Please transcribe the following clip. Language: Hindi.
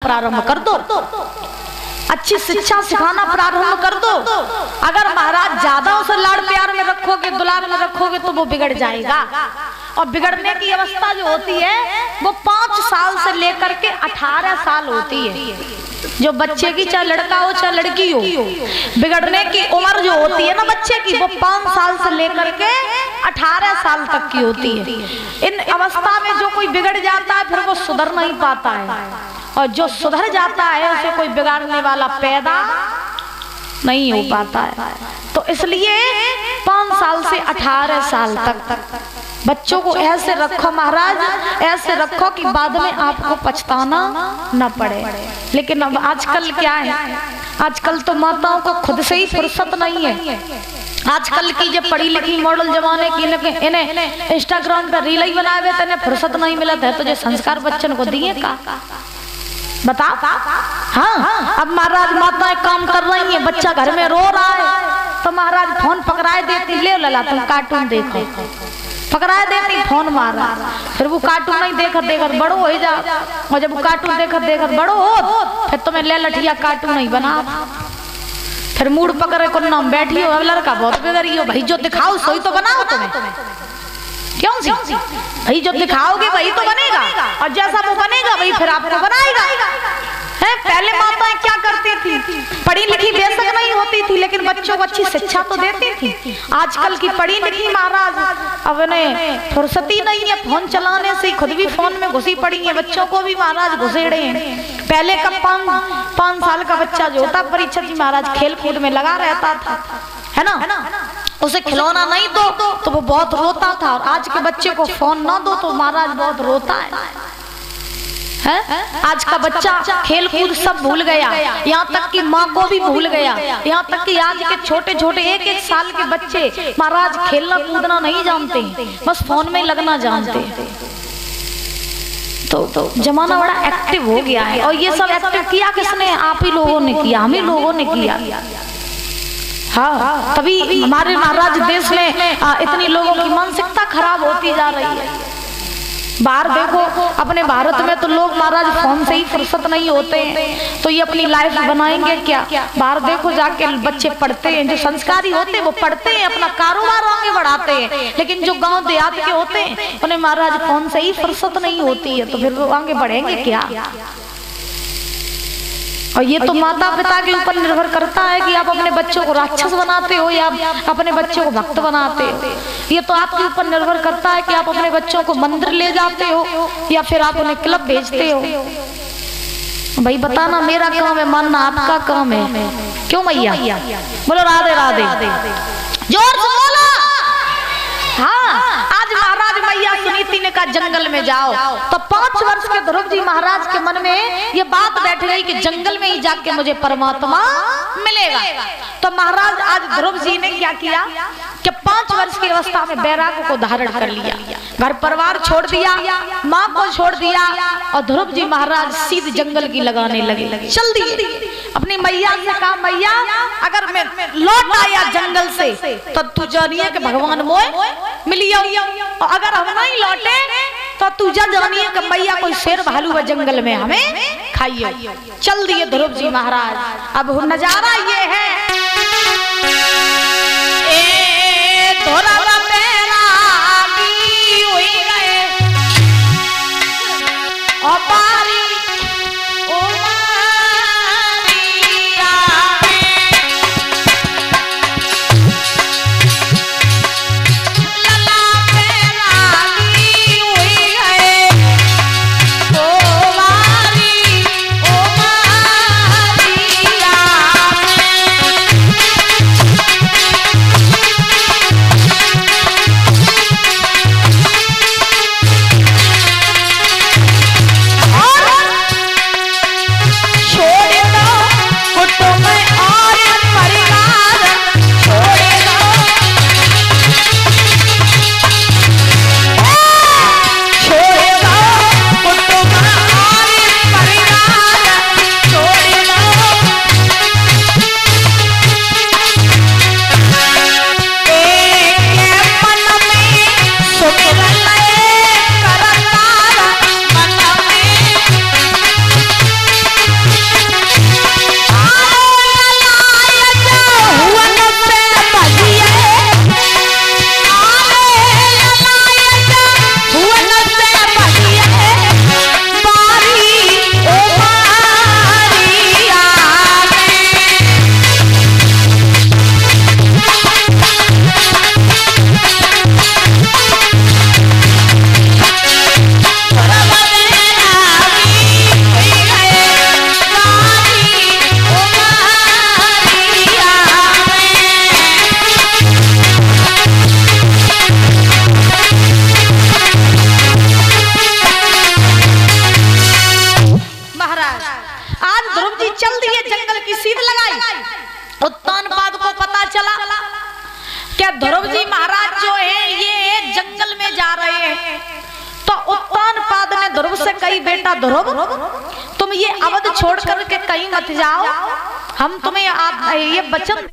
प्रारंभ कर दो, अच्छी शिक्षा सिखाना प्रारंभ कर दो। अगर महाराज ज्यादा उसे लाड़ प्यार में रखोगे, दुलार में रखोगे तो वो बिगड़ जाएगा। और बिगड़ने की अवस्था जो होती है वो 5 साल से लेकर के 18 साल होती है। जो बच्चे की, चाहे लड़का हो चाहे लड़की हो, बिगड़ने की उम्र जो होती है ना बच्चे की, वो 5 साल से लेकर के 18 साल तक की होती है। इन अवस्था में जो कोई बिगड़ जाता है फिर वो सुधर नहीं पाता है, और जो सुधर जाता है उसे कोई बिगाड़ने वाला पैदा नहीं हो पाता है। तो इसलिए 5 साल से 18 साल तक बच्चों को ऐसे रखो महाराज, ऐसे रखो कि बाद में आपको पछताना न पड़े। लेकिन अब आजकल क्या है, आजकल तो माताओं को खुद से ही फुर्सत नहीं है। आजकल की जो पढ़ी लिखी मॉडल जमाने की, इन्हें इंस्टाग्राम पर रील ही बनाए हुए, इन्हें फुर्सत नहीं मिला है। तो जो संस्कार बच्चन को दिए का बता। हाँ, अब महाराज माताएं काम कर रही हैं, बच्चा घर में रो रहा है तो महाराज फोन पकड़ाए देती, ले लला तुम कार्टून देखो, पकड़ाए देती, फोन मारा। फिर वो कार्टून नहीं देखत देखत बड़ो हो जा, और जब वो कार्टून देखत देखत बड़ो हो फिर तुम्हें ले लठिया कार्टून नहीं बना। फिर मूड पकड़े को नाम बैठी हो, अब लड़का बहुत बिगड़ी हो, भाई जो दिखाओ सोई तो बनाओ तुम्हें, क्यों सी भाई जो दिखाओगे वही तो बनेगा, और जैसा वो बनेगा वही फिर आपको बनाएगा। है पहले माताएं क्या करती थी, पढ़ी लिखी बेशक नहीं होती थी लेकिन बच्चों को अच्छी शिक्षा तो देती थी। आजकल की पढ़ी लिखी महाराज अब इन्हें फुर्सती नहीं है, फोन चलाने से खुद भी फोन में घुसी पड़ी है, बच्चों को भी महाराज घुसेड़े हैं। पहले का 5 साल का बच्चा जो होता परीक्षा जी महाराज खेल कूद में लगा रहता था, है ना, उसे खिलौना नहीं दो तो वो बहुत रोता था। और आज के बच्चे को फोन ना दो तो महाराज बहुत रोता है। आज का बच्चा खेल कूद सब भूल गया, यहाँ तक कि माँ को भी भूल गया। यहाँ तक कि आज के छोटे छोटे 1-1 साल के बच्चे महाराज खेलना कूदना नहीं जानते, बस फोन में लगना जानते। तो जमाना बड़ा एक्टिव हो गया है। और ये सब एक्टिव किया किसने? आप ही लोगों ने किया, हम ही लोगों ने किया। हाँ, तभी हमारे महाराज देश में इतनी लोगों की मानसिकता खराब होती जा रही है। बाहर देखो, अपने भारत में तो लोग महाराज फोन से ही फुर्सत नहीं होते हैं, तो ये अपनी लाइफ बनाएंगे क्या? बाहर देखो जाके बच्चे पढ़ते हैं, जो संस्कारी होते हैं वो पढ़ते हैं, अपना कारोबार आगे बढ़ाते हैं। लेकिन जो गांव देहात के होते हैं उन्हें महाराज फोन से ही फुर्सत नहीं होती है, तो फिर वो आगे बढ़ेंगे क्या? और ये तो माता पिता के ऊपर निर्भर करता है कि आप अपने बच्चों को राक्षस बनाते हो या अपने बच्चों को भक्त बनाते हो। ये तो आपके ऊपर निर्भर करता है कि आप अपने बच्चों को मंदिर ले जाते हो या फिर आप उन्हें क्लब भेजते हो। भाई बताना, मेरा काम है मानना, आपका काम है। क्यों मैया? बोलो राधे राधे, जोर से बोलो। हाँ, आज महाराज मैया सुनीति ने कहा जंगल में जाओ, तो 5 वर्ष के ध्रुव जी महाराज के मन में ये बात बैठ गई कि जंगल में ही जाके मुझे परमात्मा मिलेगा। तो महाराज आज ध्रुव जी ने क्या किया कि 5 वर्ष की अवस्था में बैराग को धारण कर लिया, घर परिवार छोड़ दिया, माँ को छोड़ दिया, और ध्रुव जी महाराज सीधे जंगल की लगाने लगे। चल दिए, अपनी मैया से कहा मैया अगर मैं लौट आया जंगल से तो तू जानिए कि भगवान मोए मिलियो, और अगर हम नहीं लौटे तो तू जानिए कि मैया कोई शेर भालू है जंगल में हमें खाइयो। चल दिए ध्रुव जी महाराज। अब नजारा ये है, आज ध्रुव जी चल दिए, जंगल की सीध लगाई। उत्तानपाद को पता चला क्या ध्रुव जी महाराज जो है ये जंगल में जा रहे हैं। तो उत्तानपाद ने ध्रुव से कही, बेटा ध्रुव तुम ये अवध छोड़ करके कहीं मत जाओ, हम तुम्हें ये वचन